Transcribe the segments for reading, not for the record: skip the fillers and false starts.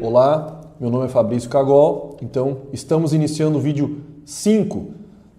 Olá, meu nome é Fabrício Cagol, então estamos iniciando o vídeo 5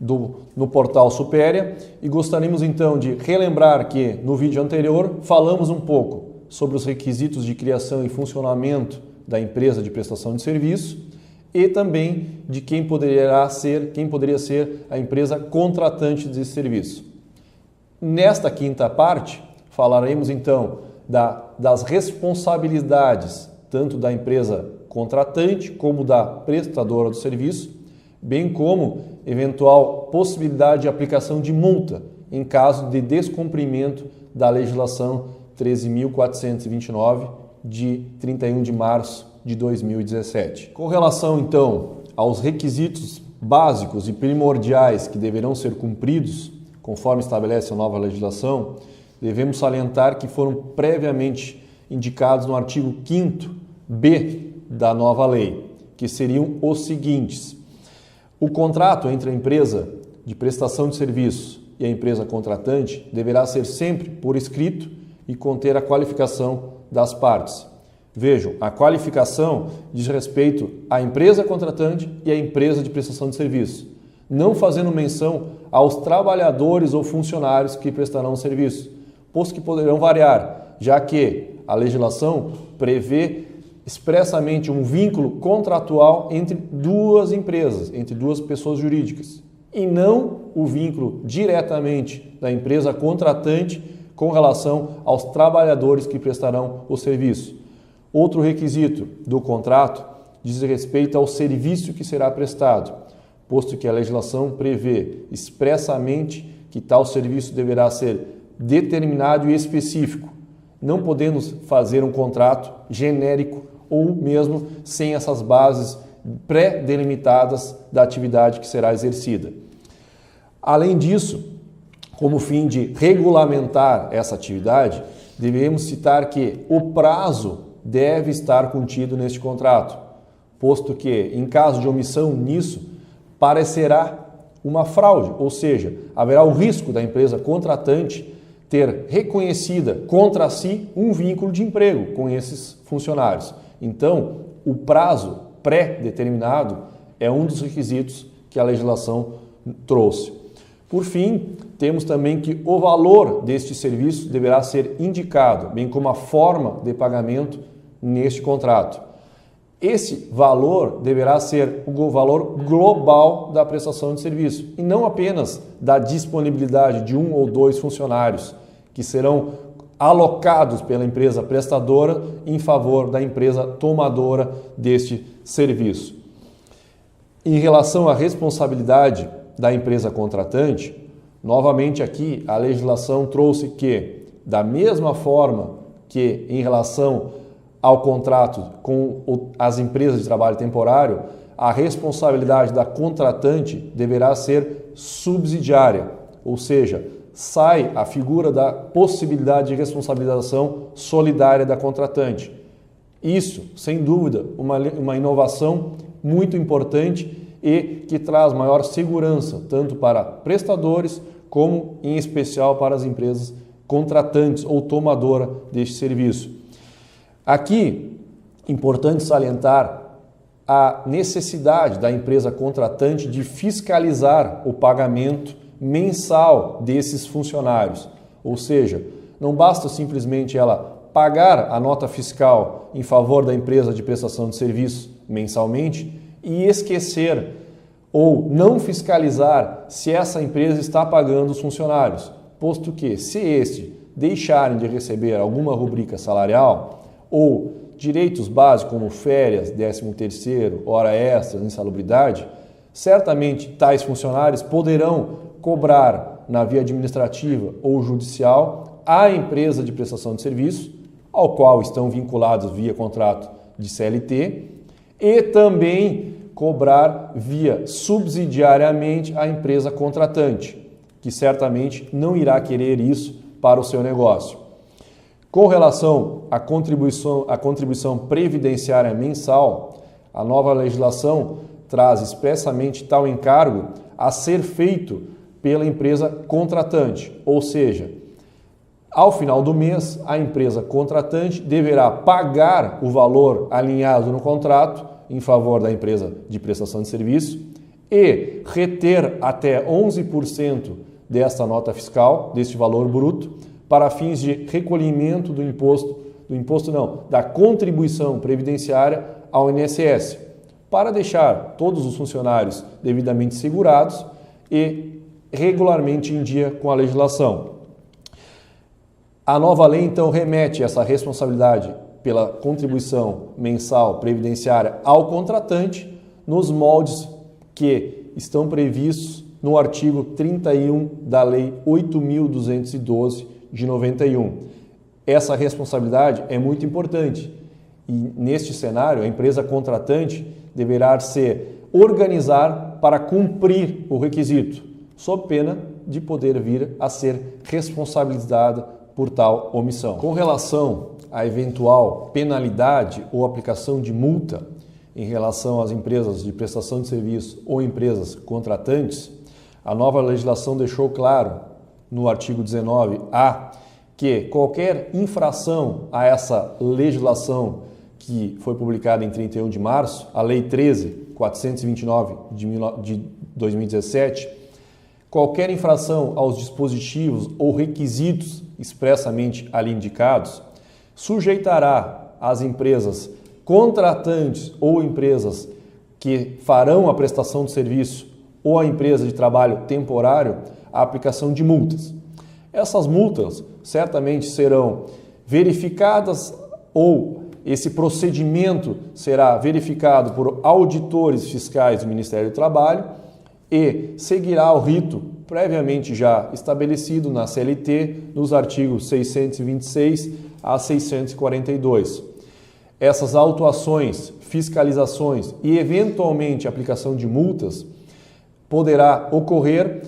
no portal Supéria e gostaríamos então de relembrar que no vídeo anterior falamos um pouco sobre os requisitos de criação e funcionamento da empresa de prestação de serviço e também de quem poderia ser a empresa contratante desse serviço. Nesta quinta parte, falaremos então das responsabilidades tanto da empresa contratante como da prestadora do serviço, bem como eventual possibilidade de aplicação de multa em caso de descumprimento da legislação 13.429 de 31 de março de 2017. Com relação então aos requisitos básicos e primordiais que deverão ser cumpridos, conforme estabelece a nova legislação, devemos salientar que foram previamente indicados no artigo 5º-B da nova lei, que seriam os seguintes: o contrato entre a empresa de prestação de serviço e a empresa contratante deverá ser sempre por escrito e conter a qualificação das partes. Vejam, a qualificação diz respeito à empresa contratante e à empresa de prestação de serviço, não fazendo menção aos trabalhadores ou funcionários que prestarão o serviço, posto que poderão variar, já que a legislação prevê expressamente um vínculo contratual entre duas empresas, entre duas pessoas jurídicas, e não o vínculo diretamente da empresa contratante com relação aos trabalhadores que prestarão o serviço. Outro requisito do contrato diz respeito ao serviço que será prestado, posto que a legislação prevê expressamente que tal serviço deverá ser determinado e específico, não podemos fazer um contrato genérico ou mesmo sem essas bases pré-delimitadas da atividade que será exercida. Além disso, como fim de regulamentar essa atividade, devemos citar que o prazo deve estar contido neste contrato, posto que, em caso de omissão nisso, parecerá uma fraude, ou seja, haverá o risco da empresa contratante ter reconhecida contra si um vínculo de emprego com esses funcionários. Então, o prazo pré-determinado é um dos requisitos que a legislação trouxe. Por fim, temos também que o valor deste serviço deverá ser indicado, bem como a forma de pagamento neste contrato. Esse valor deverá ser o valor global da prestação de serviço e não apenas da disponibilidade de um ou dois funcionários que serão alocados pela empresa prestadora em favor da empresa tomadora deste serviço. Em relação à responsabilidade da empresa contratante, novamente aqui a legislação trouxe que, da mesma forma que em relação ao contrato com as empresas de trabalho temporário, a responsabilidade da contratante deverá ser subsidiária, ou seja, sai a figura da possibilidade de responsabilização solidária da contratante. Isso, sem dúvida, uma inovação muito importante e que traz maior segurança tanto para prestadores como, em especial, para as empresas contratantes ou tomadora deste serviço. Aqui, importante salientar a necessidade da empresa contratante de fiscalizar o pagamento mensal desses funcionários. Ou seja, não basta simplesmente ela pagar a nota fiscal em favor da empresa de prestação de serviço mensalmente e esquecer ou não fiscalizar se essa empresa está pagando os funcionários, posto que, se estes deixarem de receber alguma rubrica salarial ou direitos básicos como férias, 13º, hora extra, insalubridade, certamente tais funcionários poderão cobrar na via administrativa ou judicial a empresa de prestação de serviço, ao qual estão vinculados via contrato de CLT, e também cobrar via subsidiariamente a empresa contratante, que certamente não irá querer isso para o seu negócio. Com relação à contribuição previdenciária mensal, a nova legislação traz expressamente tal encargo a ser feito pela empresa contratante, ou seja, Ao final do mês, a empresa contratante deverá pagar o valor alinhado no contrato em favor da empresa de prestação de serviço e reter até 11% desta nota fiscal, deste valor bruto, para fins de recolhimento da contribuição previdenciária ao INSS, para deixar todos os funcionários devidamente segurados e regularmente em dia com a legislação. A nova lei, então, remete essa responsabilidade pela contribuição mensal previdenciária ao contratante nos moldes que estão previstos no artigo 31 da Lei 8.212 de 91. Essa responsabilidade é muito importante e, neste cenário, a empresa contratante deverá se organizar para cumprir o requisito, sob pena de poder vir a ser responsabilizada por tal omissão. Com relação à eventual penalidade ou aplicação de multa em relação às empresas de prestação de serviço ou empresas contratantes, a nova legislação deixou claro no artigo 19A que qualquer infração a essa legislação que foi publicada em 31 de março, a Lei 13.429 de 2017, qualquer infração aos dispositivos ou requisitos expressamente ali indicados, sujeitará as empresas contratantes ou empresas que farão a prestação de serviço ou a empresa de trabalho temporário à aplicação de multas. Essas multas certamente serão verificadas ou esse procedimento será verificado por auditores fiscais do Ministério do Trabalho e seguirá o rito previamente já estabelecido na CLT nos artigos 626 a 642. Essas autuações, fiscalizações e eventualmente aplicação de multas poderá ocorrer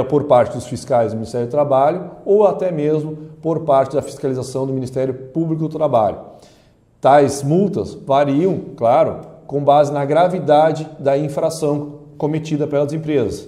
por parte dos fiscais do Ministério do Trabalho ou até mesmo por parte da fiscalização do Ministério Público do Trabalho. Tais multas variam, claro, com base na gravidade da infração cometida pelas empresas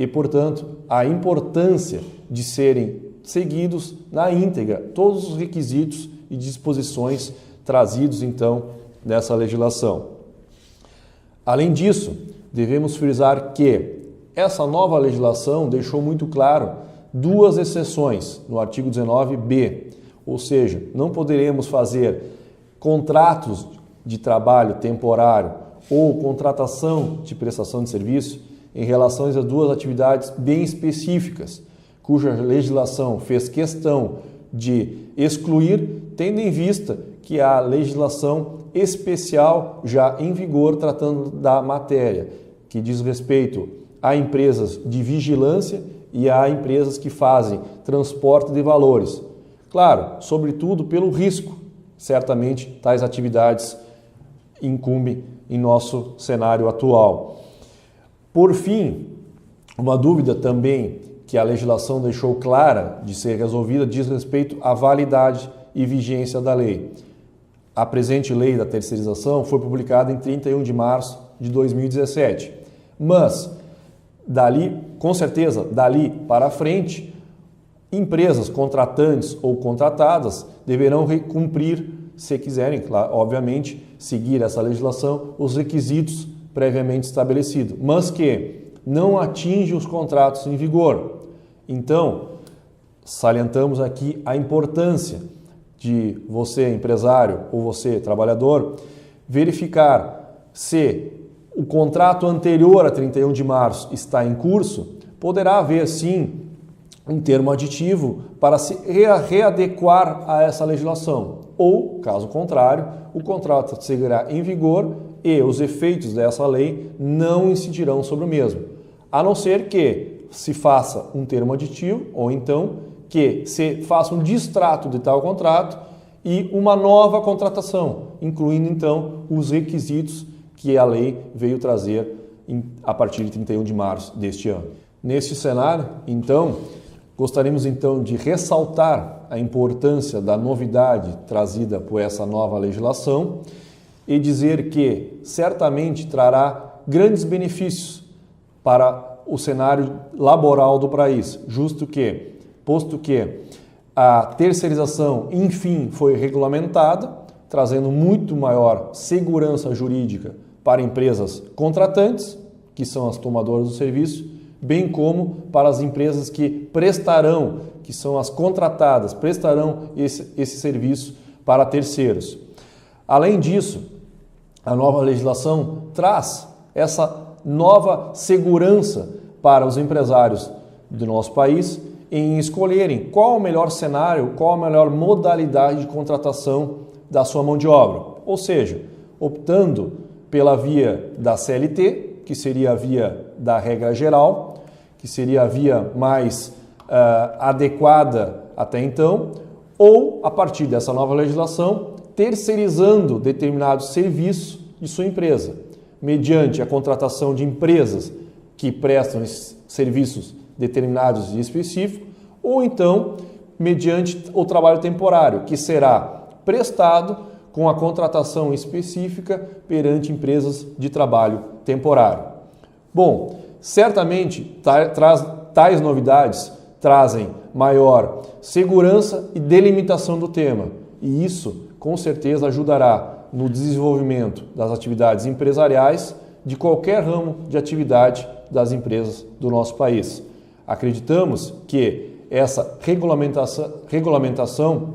e, portanto, a importância de serem seguidos na íntegra todos os requisitos e disposições trazidos, então, nessa legislação. Além disso, devemos frisar que essa nova legislação deixou muito claro duas exceções no artigo 19b, ou seja, não poderemos fazer contratos de trabalho temporário ou contratação de prestação de serviço em relação a duas atividades bem específicas, cuja legislação fez questão de excluir, tendo em vista que há legislação especial já em vigor tratando da matéria, que diz respeito a empresas de vigilância e a empresas que fazem transporte de valores. Claro, sobretudo pelo risco, certamente tais atividades incumbem em nosso cenário atual. Por fim, uma dúvida também que a legislação deixou clara de ser resolvida diz respeito à validade e vigência da lei. A presente lei da terceirização foi publicada em 31 de março de 2017, mas dali, com certeza, dali para frente, empresas contratantes ou contratadas deverão cumprir, se quiserem, claro, obviamente, seguir essa legislação, os requisitos previamente estabelecidos, mas que não atinge os contratos em vigor. Então, salientamos aqui a importância de você, empresário, ou você, trabalhador, verificar se o contrato anterior a 31 de março está em curso, poderá haver, sim, um termo aditivo para se readequar a essa legislação. Ou, caso contrário, o contrato seguirá em vigor e os efeitos dessa lei não incidirão sobre o mesmo, a não ser que se faça um termo aditivo ou então que se faça um distrato de tal contrato e uma nova contratação, incluindo então os requisitos que a lei veio trazer a partir de 31 de março deste ano. Neste cenário, então, gostaríamos então de ressaltar a importância da novidade trazida por essa nova legislação e dizer que certamente trará grandes benefícios para o cenário laboral do país, posto que A terceirização, enfim, foi regulamentada, trazendo muito maior segurança jurídica para empresas contratantes, que são as tomadoras do serviço, bem como para as empresas que prestarão, que são as contratadas, prestarão esse serviço para terceiros. Além disso, a nova legislação traz essa nova segurança para os empresários do nosso país em escolherem qual o melhor cenário, qual a melhor modalidade de contratação da sua mão de obra. Ou seja, optando pela via da CLT, que seria a via da regra geral, que seria a via mais adequada até então, ou, a partir dessa nova legislação, terceirizando determinados serviços de sua empresa, mediante a contratação de empresas que prestam serviços determinados e específicos, ou então mediante o trabalho temporário, que será prestado com a contratação específica perante empresas de trabalho temporário. Bom, certamente tais novidades trazem maior segurança e delimitação do tema, e isso com certeza ajudará no desenvolvimento das atividades empresariais de qualquer ramo de atividade das empresas do nosso país. Acreditamos que essa regulamentação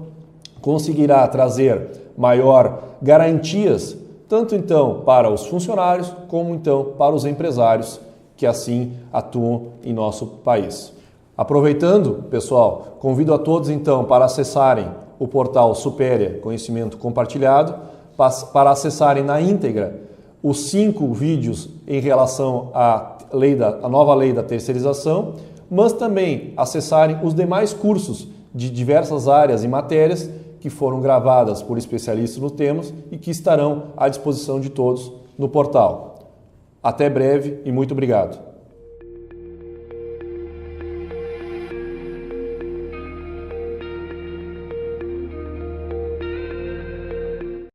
conseguirá trazer maior garantias, tanto então para os funcionários, como então para os empresários que assim atuam em nosso país. Aproveitando, pessoal, convido a todos então para acessarem o portal Supéria Conhecimento Compartilhado, para acessarem na íntegra os 5 vídeos em relação à nova lei da terceirização, mas também acessarem os demais cursos de diversas áreas e matérias que foram gravadas por especialistas no tema e que estarão à disposição de todos no portal. Até breve e muito obrigado.